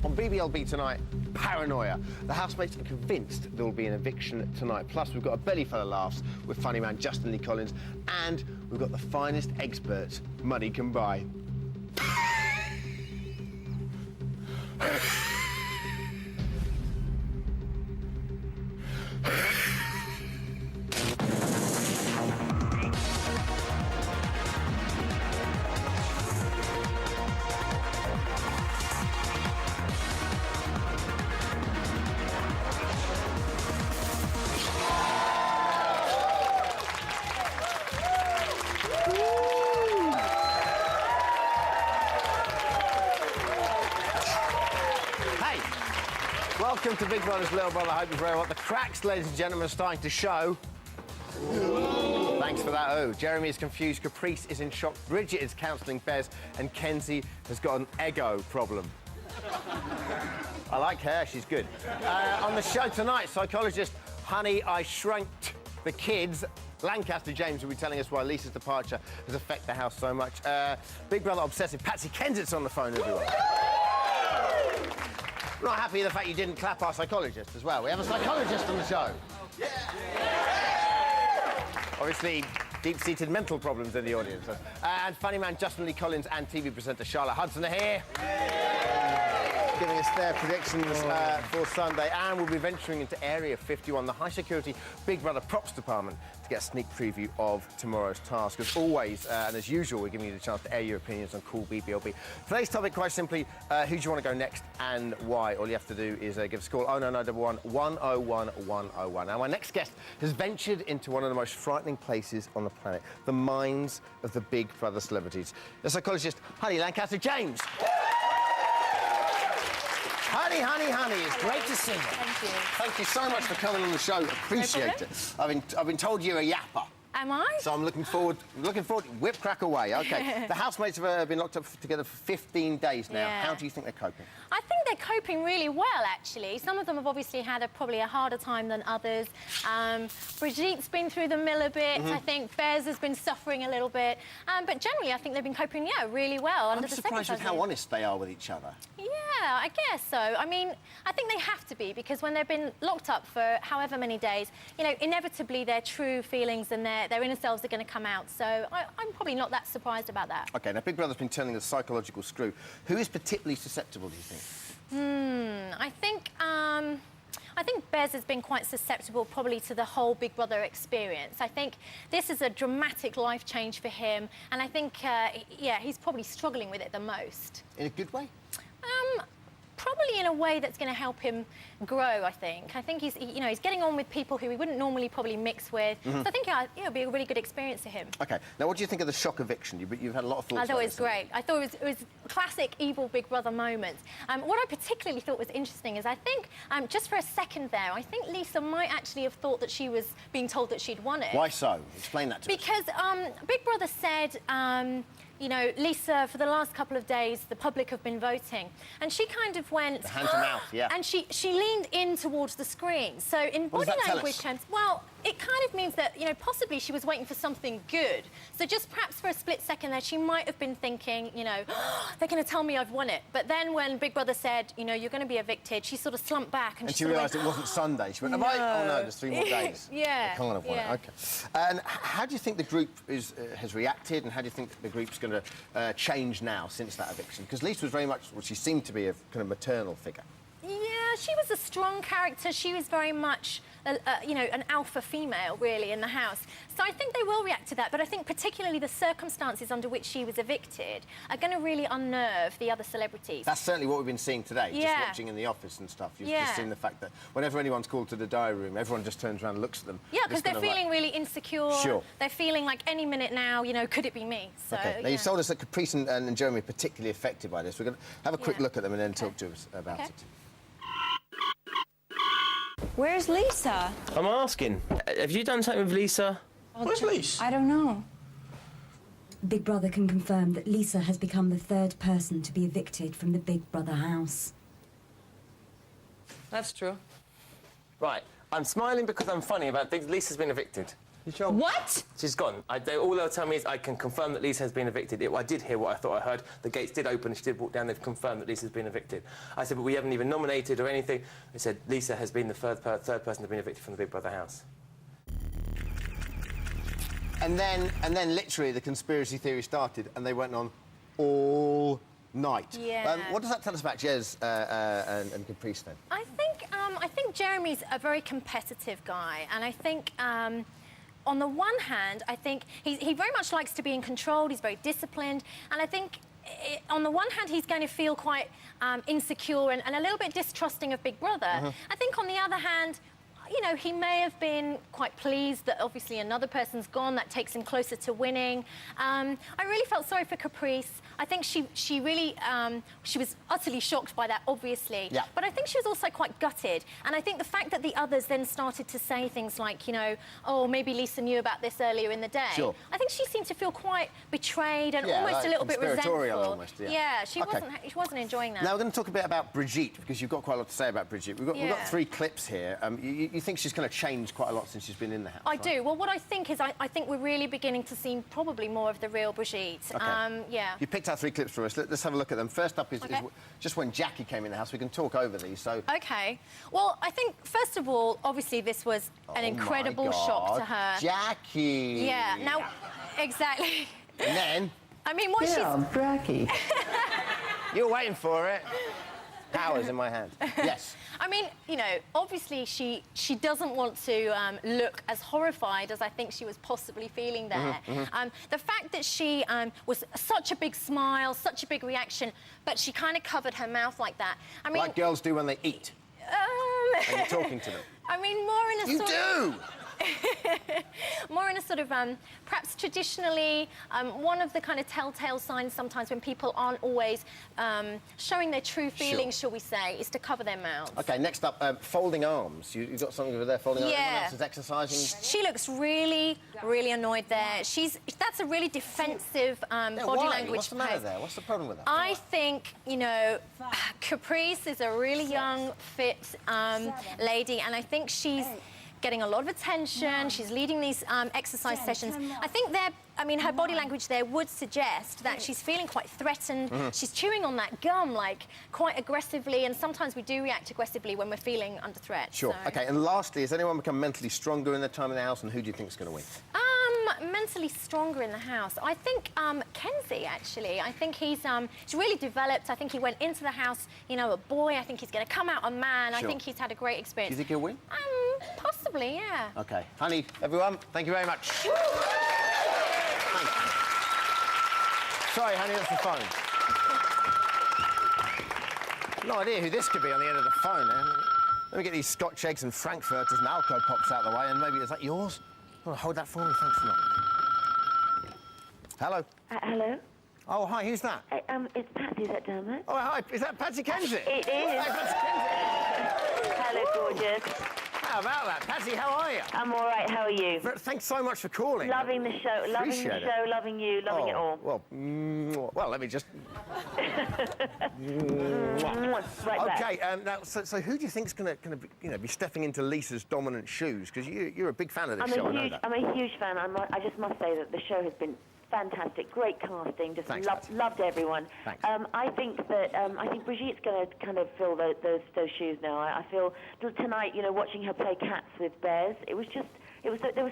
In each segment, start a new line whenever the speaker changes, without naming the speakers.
On BBLB tonight, paranoia. The housemates are convinced there will be an eviction tonight. Plus, we've got a belly full of laughs with funny man Justin Lee Collins, and we've got the finest experts money can buy. Welcome to Big Brother's Little Brother. I hope you're very well. The cracks, ladies and gentlemen, are starting to show. Ooh. Thanks for that, oh. Jeremy is confused, Caprice is in shock, Bridget is counselling Bez, and Kenzie has got an ego problem. I like her, she's good. On the show tonight, psychologist Honey, I Shrunked the Kids. Lancaster James will be telling us why Lisa's departure has affected the house so much. Big Brother obsessive Patsy Kensett's on the phone, everyone. We're not happy with the fact you didn't clap our psychologist as well. We have a psychologist on the show. Yeah. Obviously, deep-seated mental problems in the audience. And funny man Justin Lee Collins and TV presenter Charlotte Hudson are here. Giving us their predictions for Sunday. And we'll be venturing into Area 51, the high-security Big Brother props department, to get a sneak preview of tomorrow's task. As always, and as usual, we're giving you the chance to air your opinions on Cool BBLB. Today's topic, quite simply, who do you want to go next and why? All you have to do is give us a call, 09911 101 101. Now, my next guest has ventured into one of the most frightening places on the planet, the minds of the Big Brother celebrities. The psychologist, Honey Lancaster James. Honey, it's great to see you. Thank you. Thank you so much for coming on the show. Appreciate it. I've been told you're a yapper.
Am I?
So I'm looking forward. Whip crack away. Okay. The housemates have been locked up together for 15 days now. Yeah. How do you think they're coping?
I think they're coping really well, actually. Some of them have obviously had probably a harder time than others. Brigitte's been through the mill a bit. I think Bez has been suffering a little bit. But generally, I think they've been coping, really well.
I'm surprised with how honest they are with each other.
Yeah, I guess so. I mean, I think they have to be, because when they've been locked up for however many days, you know, inevitably their true feelings and their inner selves are going to come out. So I'm probably not that surprised about that. OK, now Big Brother's been turning the psychological screw. Who is particularly susceptible, do you think? I think Bez has been quite susceptible probably to the whole Big Brother experience. I think this is a dramatic life change for him, and I think, yeah, he's probably struggling with it the most.
In a good way?
Probably in a way that's going to help him grow, I think. I think he's getting on with people who he wouldn't normally probably mix with. So I think it'll be a really good experience for him. OK. Now, what do you think of the shock eviction? You've had a lot of thoughts. I thought it was great. I thought it was classic evil Big Brother moment. What I particularly thought was interesting is I think, just for a second there, I think Lisa might actually have thought that she was being told that she'd won it.
Why so? Explain that to us.
Because Big Brother said... you know, Lisa, for the last couple of days, the public have been voting. And she kind of went...
The hand to mouth, yeah.
And she leaned in towards the screen. So in body language terms, well, it kind of means that, you know, possibly she was waiting for something good. So just perhaps for a split second there, she might have been thinking, you know, they're going to tell me I've won it. But then when Big Brother said, you know, you're going to be evicted, she sort of slumped back and
she realised it wasn't Sunday. She went, am I? Oh, no, there's 3 more days.
Yeah.
I can't have won it. OK. And how do you think the group has reacted, and how do you think the group's going to change now since that eviction? Because Lisa was very much, well, she seemed to be a kind of maternal figure.
Yeah, she was a strong character. She was very much, you know, an alpha female, really, in the house. So I think they will react to that, but I think particularly the circumstances under which she was evicted are going to really unnerve the other celebrities.
That's certainly what we've been seeing today, just watching in the office and stuff. You've just seen the fact that whenever anyone's called to the diary room, everyone just turns around and looks at them.
Yeah, because they're feeling really insecure. Sure. They're feeling like any minute now, you know, could it be me? So,
OK. Now, you've told us that Caprice and Jeremy are particularly affected by this. We're going to have a quick look at them and then talk to us about it.
Where's Lisa?
I'm asking. Have you done something with Lisa?
Where's Lisa?
I don't know.
Big Brother can confirm that Lisa has become the 3rd person to be evicted from the Big Brother house.
That's true. Right. I'm smiling because I'm funny about things. Lisa's been evicted.
What?
She's gone. All they'll tell me is I can confirm that Lisa has been evicted. I did hear what I thought I heard. The gates did open and she did walk down. They've confirmed that Lisa's been evicted. I said, but we haven't even nominated or anything. They said Lisa has been the third person to have been evicted from the Big Brother house.
And then literally the conspiracy theory started and they went on all night.
Yeah.
What does that tell us about Jez and Caprice then?
I think Jeremy's a very competitive guy, and I think on the one hand, I think he very much likes to be in control. He's very disciplined, and I think on the one hand he's going to feel quite insecure and a little bit distrusting of Big Brother. I think on the other hand, you know, he may have been quite pleased that obviously another person's gone. That takes him closer to winning. I really felt sorry for Caprice. I think she really, she was utterly shocked by that, obviously.
Yeah.
But I think she was also quite gutted. And I think the fact that the others then started to say things like, you know, oh, maybe Lisa knew about this earlier in the day.
Sure.
I think she seemed to feel quite betrayed and
Yeah,
almost
like
a little bit
conspiratorial
resentful.
almost, yeah.
She wasn't enjoying that.
Now we're going to talk a bit about Brigitte, because you've got quite a lot to say about Brigitte. We've got 3 clips here. You think she's kind of changed quite a lot since she's been in the house?
I do. Well, what I think is I think we're really beginning to see probably more of the real Brigitte.
Okay.
Yeah.
You picked out 3 clips for us. Let's have a look at them. First up is just when Jackie came in the house. We can talk over these. So.
Okay. Well, I think first of all, obviously this was an incredible shock to her.
Jackie.
Yeah. Now, exactly.
And then.
I mean, what she's.
Jackie.
You're waiting for it. Power's in my hand. Yes.
I mean, you know, obviously she doesn't want to look as horrified as I think she was possibly feeling there. The fact that she was such a big smile, such a big reaction, but she kind of covered her mouth like that. I mean,
like girls do when they eat. And you're talking to them.
I mean, more in a
You
sort
do!
more in a sort of, perhaps traditionally, one of the kind of telltale signs sometimes when people aren't always showing their true feelings, shall we say, is to cover their mouths.
OK, next up, folding arms. You've got something over there, folding arms. Everyone else is exercising.
She looks really, really annoyed there. That's a really defensive body language.
What's the matter there? What's the problem with that?
I think, you know, Caprice is a really young, fit lady, and I think she's getting a lot of attention. She's leading these exercise sessions. I think her body language there would suggest that she's feeling quite threatened. She's chewing on that gum, like, quite aggressively, and sometimes we do react aggressively when we're feeling under threat.
Sure.
So.
OK, and lastly, has anyone become mentally stronger in their time in the house, and who do you think is going to win?
Mentally stronger in the house. I think Kenzie, actually. I think he's really developed. I think he went into the house, you know, a boy. I think he's going to come out a man.
Sure.
I think he's had a great experience.
Do you think he'll win?
Possibly, yeah.
OK. Honey, everyone, thank you very much. Thank you. Sorry, honey, that's the phone. No idea who this could be on the end of the phone. Let me get these Scotch eggs and Frankfurters and Alco pops out of the way, and maybe, is that yours? Oh, hold that for me, thanks a lot. Hello.
Hello.
Oh, hi, who's that?
It's Patsy, is that Dermot?
Oh, hi, is that Patsy Kenzie?
It is.
Hi, Patsy Kenzie.
Hello, gorgeous.
How about that? Patsy, how are you?
I'm all right, how are you?
Thanks so much for calling.
Loving the show, loving you, loving it all.
Well, let me just...
Right
OK, now, so who do you think's going to be stepping into Lisa's dominant shoes? Because you're a big fan of this show, I know that.
I'm a huge fan. I just must say that the show has been fantastic, great casting, just loved everyone.
Thanks.
I think Brigitte's going to kind of fill those shoes now. I feel tonight, you know, watching her play cats with Bez, they were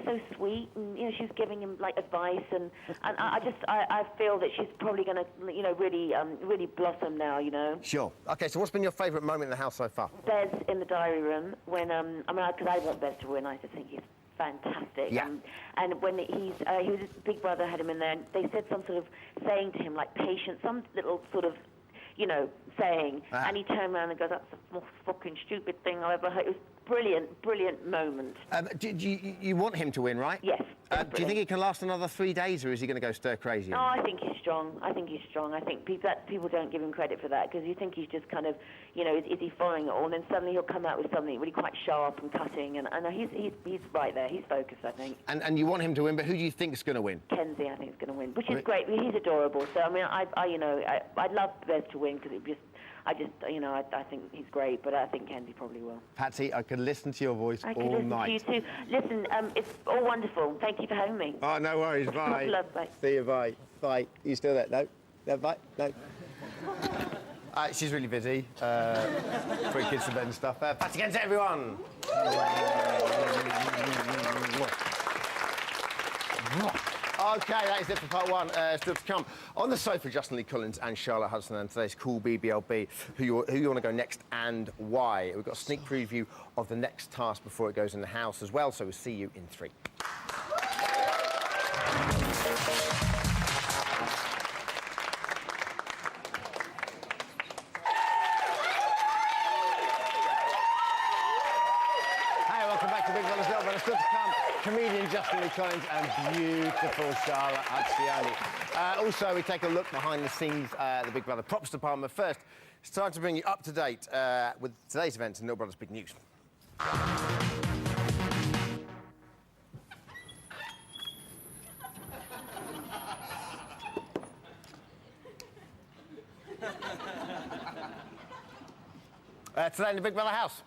so sweet, and you know, she was giving him like advice, and I feel that she's probably going to, you know, really blossom now, you know.
Sure. OK, so what's been your favourite moment in the house so far?
Bez in the diary room when because I want Bez to win. I just think he's fantastic.
Yeah.
And when he was Big Brother had him in there, and they said some sort of saying to him like patience, some little sort of, you know, saying, and he turned around and goes, "That's the most fucking stupid thing I've ever heard." It was brilliant moment.
You want him to win, right?
Yes.
Do you think he can last another 3 days, or is he going to go stir crazy?
No, I think he's strong. I think people don't give him credit for that, because you think he's just kind of, you know, is he following it all? And then suddenly he'll come out with something really quite sharp and cutting, and he's right there. He's focused, I think.
And you want him to win, but who do you think is going to win?
Kenzie, I think, is going to win, which is great. He's adorable. So I mean, I'd love Bez to win, because I just, you know, I think he's great, but I think Kenzie probably will.
Patsy, I could listen to your voice all night.
I could listen to you too. Listen, it's all wonderful. Thank you for having me.
Oh, no worries. Bye.
Love, bye.
See you. Bye. Bye. You still there? No. No. Bye. No. She's really busy. 3 kids to bed and stuff. Patsy again to everyone. OK, that is it for part 1. Still to come. On the sofa, Justin Lee Collins and Charlotte Hudson, and today's cool BBLB. Who you want to go next and why? We've got a sneak preview of the next task before it goes in the house as well, so we'll see you in 3. Still to come, comedian Justin Lee Collins and beautiful Charlotte Hudson. Also, we take a look behind the scenes the Big Brother props department. First, it's time to bring you up to date with today's events and Little Brother's big news. Today in the Big Brother house,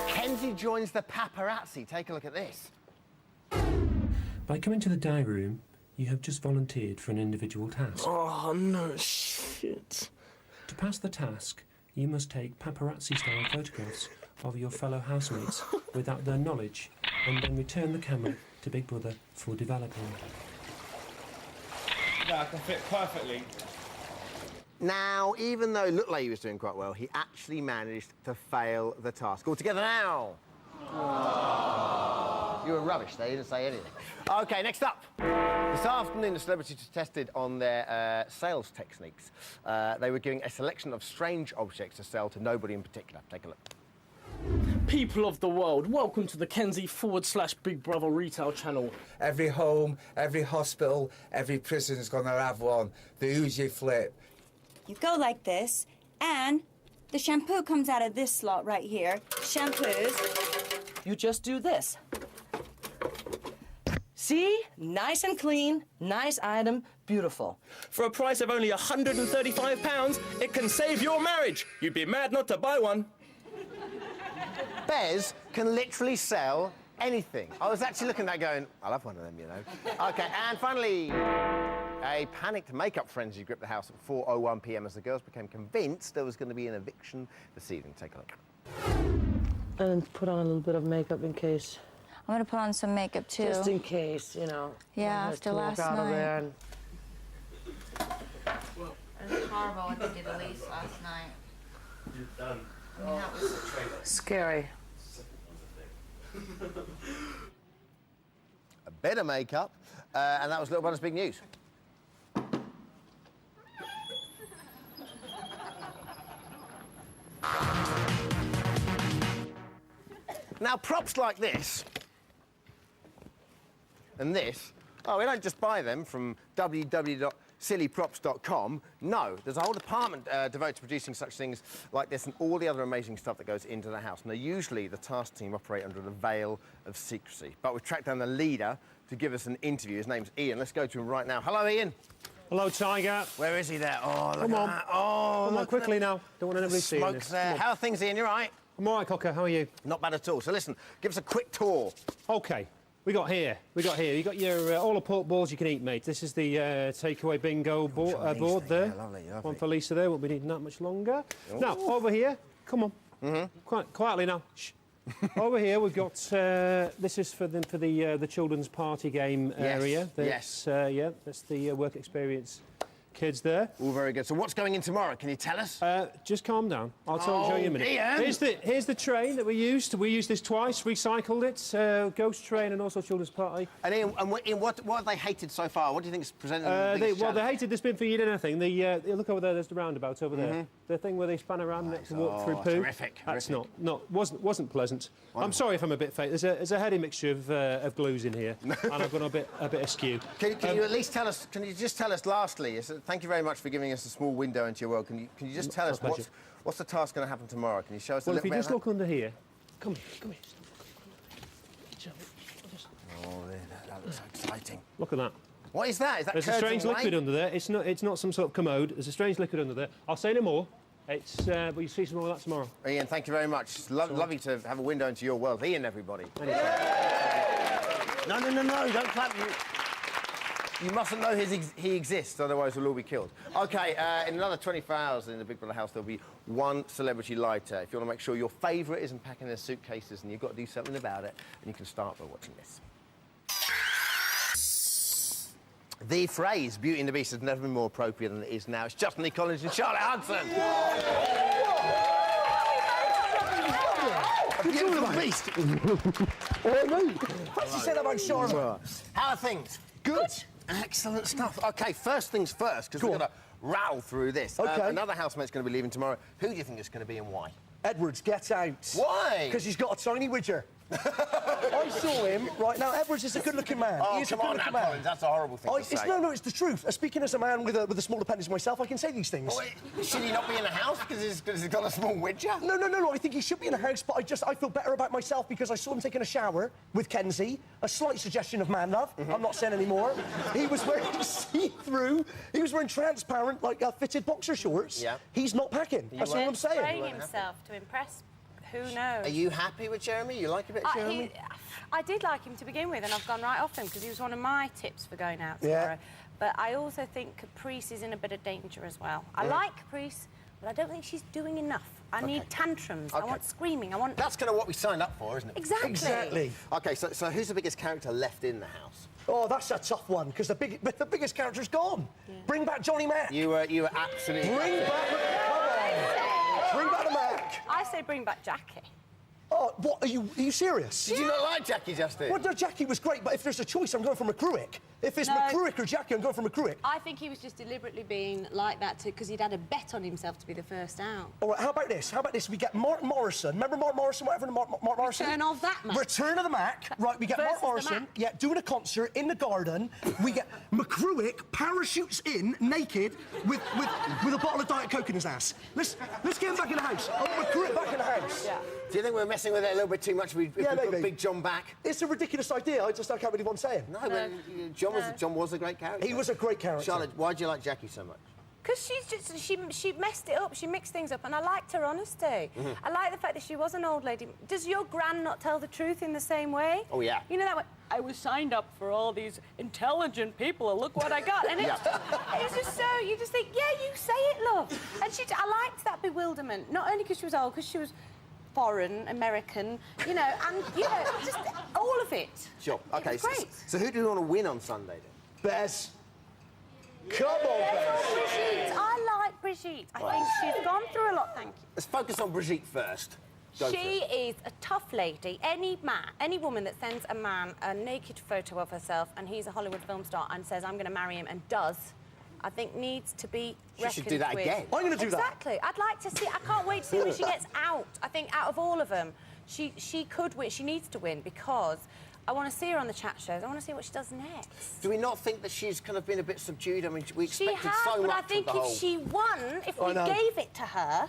Kenzie joins the paparazzi. Take a look at this.
By coming to the diary room, you have just volunteered for an individual task.
Oh, no, shit.
To pass the task, you must take paparazzi-style photographs of your fellow housemates without their knowledge, and then return the camera to Big Brother for developing.
Yeah, I can fit perfectly.
Now, even though it looked like he was doing quite well, he actually managed to fail the task altogether now. Aww. You were rubbish there, you didn't say anything. OK, next up. This afternoon, the celebrities tested on their sales techniques. They were giving a selection of strange objects to sell to nobody in particular. Take a look.
People of the world, welcome to the Kenzie/Big Brother retail channel.
Every home, every hospital, every prison's gonna have one. The Uzi flip.
You go like this, and the shampoo comes out of this slot right here. Shampoos.
You just do this. See? Nice and clean, nice item, beautiful.
For a price of only £135, it can save your marriage. You'd be mad not to buy one.
Bez can literally sell anything. I was actually looking at that going, I'll have one of them, you know. OK, and finally, a panicked makeup frenzy gripped the house at 4:01 p.m. as the girls became convinced there was going to be an eviction this evening. Take a look.
And put on a little bit of makeup in case.
I'm going to put on some makeup, too.
Just in case, you know.
Yeah, after last night.
It was horrible what they did to Elise last night.
You're done.
I mean, that was
Scary.
A bit of makeup, and that was Little Brother's big news. Now, props like this and this, we don't just buy them from www.sillyprops.com. No, there's a whole department devoted to producing such things like this and all the other amazing stuff that goes into the house. Now, usually the task team operate under the veil of secrecy, but we've tracked down the leader to give us an interview. His name's Ian. Let's go to him right now. Hello, Ian.
Hello, Tiger.
Where is he there? Oh, look
Come
at
on.
that. Oh,
come on, quickly now. Don't want anybody seeing
smoke's
this.
there. How are things, Ian? You all right?
I'm all right, Cocker. How are you?
Not bad at all. So listen, give us a quick tour.
OK. We got here. You got your all the pork balls you can eat, mate. This is the takeaway bingo board there.
Yeah, lovely.
One for Lisa there. Won't be needing that much longer. Ooh. Now over here. Come on. Quietly now. Shh. Over here we've got. This is for the children's party game area.
Yes.
Yeah. That's the work experience kids there.
All very good. So what's going in tomorrow? Can you tell us?
Just calm down. I'll show you in a minute.
Ian.
Here's the train that we used. We used this twice, recycled it. Ghost train and also children's party.
And Ian, what have they hated so far? What do you think is presenting
they hated the spin for you anything. Look over there. There's the roundabout over there. The thing where they span around next and walk through poo.
Terrific.
That's wasn't pleasant. Wonderful. I'm sorry if I'm a bit fake. There's a heady mixture of glues in here, and I've gone a bit askew.
Can you at least tell us? Can you just tell us lastly? Thank you very much for giving us a small window into your world. Can you just tell us what's the task going to happen tomorrow? Can you show us a little bit?
Well, if you just look under here. Come here.
Oh, that looks exciting.
Look at that.
What is that? Is that
There's a strange liquid under there. It's not some sort of commode. There's a strange liquid under there. I'll say no more. It's, but you'll see some more of that tomorrow.
Ian, thank you very much. Lovely to have a window into your world. Ian, everybody. No, don't clap. You mustn't know he exists, otherwise we'll all be killed. OK, in another 24 hours in the Big Brother house, there'll be one celebrity lighter. If you want to make sure your favourite isn't packing their suitcases, and you've got to do something about it, and you can start by watching this. The phrase Beauty and the Beast has never been more appropriate than it is now. It's Justin Lee Collins and Charlotte Hudson. A beautiful beast.
What's he said about Charlotte?
How are things?
Good.
Excellent stuff. OK, first things first, because we're going to rattle through this.
OK.
Another housemate's going to be leaving tomorrow. Who do you think it's going to be and why?
Edwards, get out.
Why?
Because he's got a tiny widger. I saw him right now. Edwards is a good-looking man.
Oh,
He's
come
a
on
good-looking
now,
man.
Collins, that's a horrible thing to say.
No, it's the truth. Speaking as a man with a small appendage myself, I can say these things.
Oh, should he not be in a house because he's got a small widger?
No. I think he should be in a house, but I feel better about myself because I saw him taking a shower with Kenzie. A slight suggestion of man love. I'm not saying any more. He was wearing see-through. He was wearing transparent, like fitted boxer shorts.
Yeah.
He's not packing. That's all I'm saying.
Spraying himself to impress. Who knows?
Are you happy with Jeremy? You like a bit of Jeremy?
I did like him to begin with, and I've gone right off him because he was one of my tips for going out tomorrow. But I also think Caprice is in a bit of danger as well. I like Caprice, but I don't think she's doing enough. I need tantrums. I want screaming. I want...
That's kind of what we signed up for, isn't it?
Exactly.
OK, so who's the biggest character left in the house?
Oh, that's a tough one, because the biggest character's gone. Yeah. Bring back Johnny Mac.
You were absolutely...
Bring back the Mac.
I say bring back Jackie.
Oh, what? Are you serious?
Did you not like Jackie, Justin?
Well, no, Jackie was great, but if there's a choice, I'm going for McCruick. If it's McCruick or Jackie, I'm going for McCruick.
I think he was just deliberately being like that because he'd had a bet on himself to be the first out.
All right, how about this? We get Mark Morrison. Remember Mark Morrison, whatever Mark Morrison?
Return of that Mac.
Return of the Mac. Right, we get Mark Morrison, doing a concert in the garden. We get McCruick parachutes in, naked, with a bottle of Diet Coke in his ass. Let's get him back in the house. I want McCruick back in the house.
Yeah.
Do you think we're messing with it a little bit too much if we put Big John back?
It's a ridiculous idea. I can't really want saying.
No, but John was a great character.
He was a great character.
Charlotte, why do you like Jackie so much?
Because she messed it up. She mixed things up, and I liked her honesty. I like the fact that she was an old lady. Does your gran not tell the truth in the same way?
Oh yeah.
You know that way. I was signed up for all these intelligent people, and look what I got. And it's just so you just think, yeah, you say it, love. And I liked that bewilderment, not only because she was old, because she was foreign, American, and just all of it.
Sure. OK.
Great.
So who do you want to win on Sunday then?
Bez. Come on, Bez.
Brigitte. I like Brigitte. I think she's gone through a lot. Thank you.
Let's focus on Brigitte first.
She is a tough lady. Any woman that sends a man a naked photo of herself and he's a Hollywood film star and says, I'm going to marry him, and does, I think needs to be reckoned with.
She should do that again.
I'm going to do that.
Exactly. I'd like to see... I can't wait to see when she gets out. I think out of all of them, she could win. She needs to win because I want to see her on the chat shows. I want to see what she does next.
Do we not think that she's kind of been a bit subdued? I mean, we expected so much
but
of the
I think
whole...
if she won, if we gave it to her,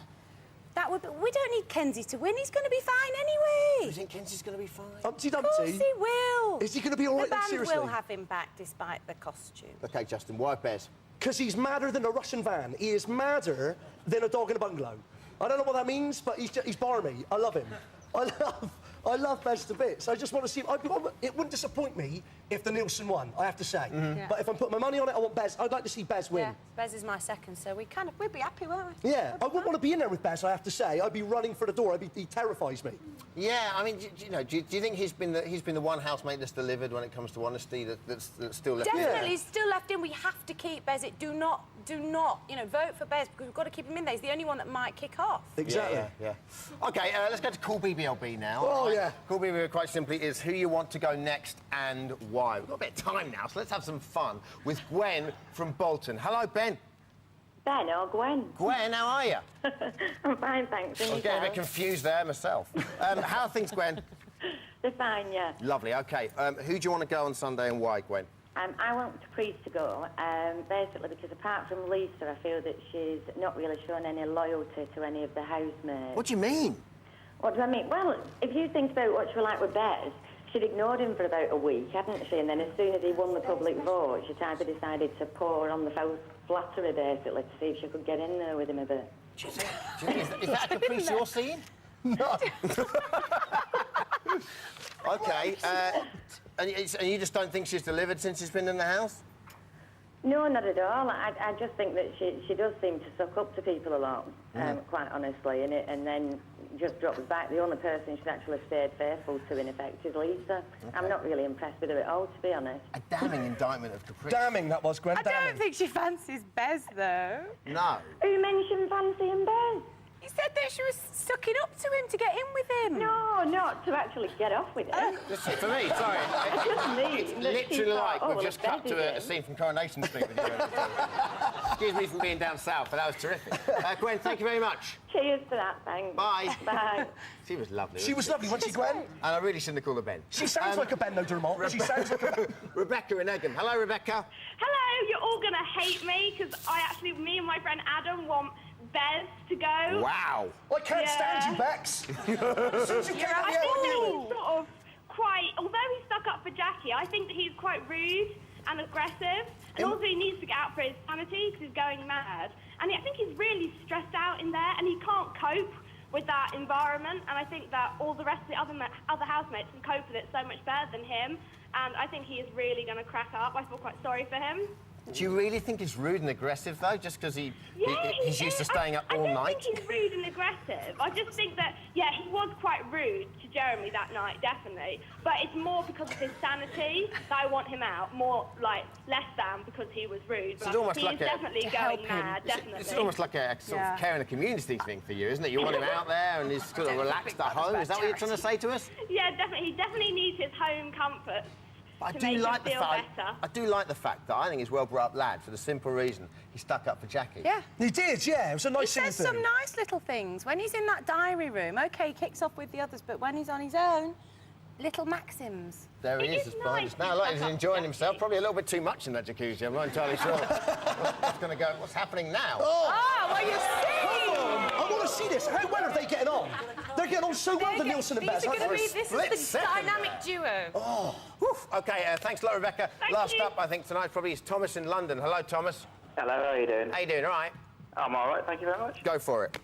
that would be... We don't need Kenzie to win. He's going to be fine anyway.
Do you think Kenzie's going to be fine?
Humpty Dumpty.
Of course he will.
Is he going to be all right then, seriously?
The band will have him back despite the costume.
OK, Justin, why Bez?
Because he's madder than a Russian van. He is madder than a dog in a bungalow. I don't know what that means, but he's barmy. I love him. I love Bez to bits. I just want to see him. It wouldn't disappoint me if the Nielsen won, I have to say. But if I'm putting my money on it, I want Bez. I'd like to see Bez win.
Yeah, Bez is my second, so we'd be happy, won't we?
Yeah, I wouldn't want to be in there with Bez, I have to say. I'd be running for the door. He terrifies me.
Yeah, I mean, do you think he's been the one housemate that's delivered when it comes to honesty that's still left in?
Definitely, he's still left in. We have to keep Bez. Do not, vote for Bez because we've got to keep him in there. He's the only one that might kick off.
Exactly.
Yeah. OK, let's go to Cool BBLB now.
Oh, yeah.
Cool BBLB, quite simply, is who you want to go next and why. We've got a bit of time now, so let's have some fun with Gwen from Bolton. Hello, Ben.
Ben or Gwen?
Gwen, how are you?
I'm fine, thanks.
I'm getting a bit confused there myself. How are things, Gwen?
They're fine, yeah.
Lovely, OK. Who do you want to go on Sunday and why, Gwen?
I want Caprice to go, basically because apart from Lisa, I feel that she's not really shown any loyalty to any of the housemaids.
What do you mean?
What do I mean? Well, if you think about what she was like with Bez, she'd ignored him for about a week, hadn't she? And then as soon as he won the public vote, she kind of decided to pour on the false flattery, basically, to see if she could get in there with him a bit.
Do you think, is that a Caprice you're seeing?
No.
OK, and you just don't think she's delivered since she's been in the house?
No, not at all. I just think that she does seem to suck up to people a lot, quite honestly, and then just drops back. The only person she's actually stayed faithful to, in effect, is Lisa. Okay. I'm not really impressed with her at all, to be honest.
A damning indictment of Caprice.
Damning, that was, Gwen.
I don't think she fancies Bez, though.
No.
Who mentioned fancying Bez?
You said that she was sucking up to him to get in with him.
No, not to actually get off with him.
Listen, for me, sorry. It's literally like we've just cut to a scene from Coronation Street with you. Excuse me for being down south, but that was terrific. Gwen, thank you very much.
Cheers to that, thanks.
Bye.
Bye.
She was lovely.
She was lovely, wasn't she, Gwen?
And I really shouldn't have called her Ben.
She sounds like a Ben, though, Dermot. She sounds like a...
Rebecca in Egham. Hello, Rebecca.
Hello, you're all going to hate me because me and my friend Adam want Bez to go.
Wow.
I can't stand you, Bex.
I think that he's sort of quite, although he stuck up for Jackie, I think that he's quite rude and aggressive, and also he needs to get out for his sanity because he's going mad. And I think he's really stressed out in there, and he can't cope with that environment. And I think that all the rest of the other housemates can cope with it so much better than him. And I think he is really going to crack up. I feel quite sorry for him.
Do you really think he's rude and aggressive, though, just because he's used to staying up all night?
I don't think he's rude and aggressive. I just think that, yeah, he was quite rude to Jeremy that night, definitely. But it's more because of his sanity that I want him out, less than because he was rude.
It's almost like
definitely going mad, definitely.
It's almost like a sort of care and a community thing for you, isn't it? You want him out there and he's sort of relaxed at home. Is that what you're trying to say to us?
Yeah, definitely. He definitely needs his home comfort.
I do like the fact that I think he's well brought up lad for the simple reason he stuck up for Jackie.
Yeah.
He did, yeah. It was a nice thing to do.
He says some nice little things. When he's in that diary room, OK, he kicks off with the others, but when he's on his own, little maxims.
There he is, just behind us now. Like he's enjoying himself. Probably a little bit too much in that jacuzzi. I'm not entirely sure. What's happening now?
Well, you see!
I want to see this. How well are they getting on? They're getting on so well, the Nielsen and Bez.
This is the dynamic duo.
Oh. OK, thanks a lot, Rebecca. Last up, I think, tonight probably is Thomas in London. Hello, Thomas.
Hello, how are you doing?
How you doing, all right?
I'm all right, thank you very much.
Go for it.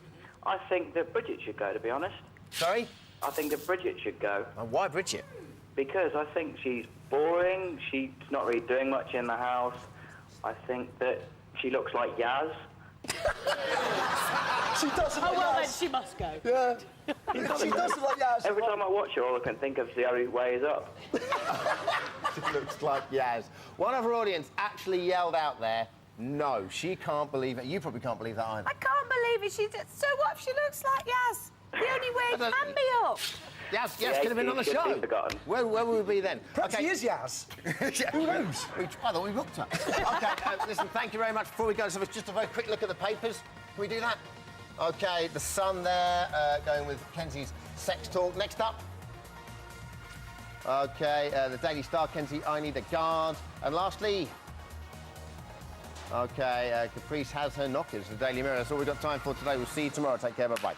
I think that Bridget should go, to be honest.
Sorry?
I think that Bridget should go.
And why Bridget?
Because I think she's boring, she's not really doing much in the house. I think that she looks like Yaz.
She doesn't like
well,
Yaz.
then she must go.
Yeah. She doesn't like Yaz.
Every time I watch her, all I can think of is the only way is up.
She looks like Yaz. One of our audience actually yelled out there, no, she can't believe it. You probably can't believe that either.
I can't believe it. So what if she looks like Yaz? The only way it can be up.
Yaz could have been on the show. Where would we be then?
Perhaps he is Yaz. Who knows?
I thought we booked her. OK, listen, thank you very much. Before we go, so just a very quick look at the papers. Can we do that? OK, The Sun there, going with Kenzie's sex talk. Next up. OK, the Daily Star, Kenzie, I need a guard. And lastly, OK, Caprice has her knockers, the Daily Mirror. That's all we've got time for today. We'll see you tomorrow. Take care, bye-bye.